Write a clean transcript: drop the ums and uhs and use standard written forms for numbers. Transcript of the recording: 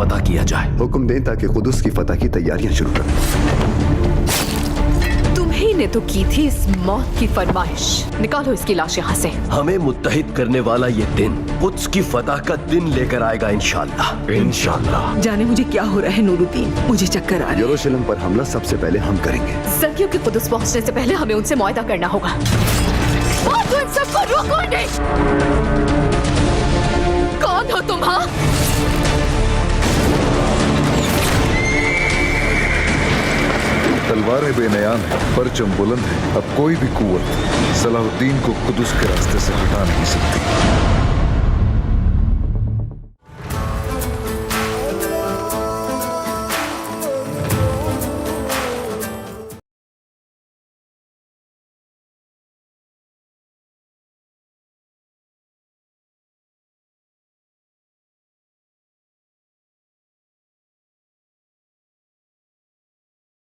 फतह किया जाए। हुक्म दें ताकि कुदस की फतह की तैयारियां शुरू करें। तुम्ही ने तो की थी इस मौत की फरमाइश। निकालो इसकी लाश यहाँ से। हमें मुत्तहिद करने वाला ये दिन कुद्स की फतह का दिन लेकर आएगा इंशाअल्लाह। इंशाअल्लाह। जाने मुझे क्या हो रहा है नूरुद्दीन, मुझे चक्कर आ रहा है। यरूशलेम पर हमला सबसे पहले हम करेंगे। सर्दियों के कुदस पहुंचने से पहले हमें उनसे मुआहदा करना होगा। और तुम सबको रोको नहीं। कौन हो तुम? हाँ, तलवारें बेनयान है, परचम बुलंद है। अब कोई भी कुव्वत सलाहुद्दीन को कुदस के रास्ते से हटा नहीं सकती।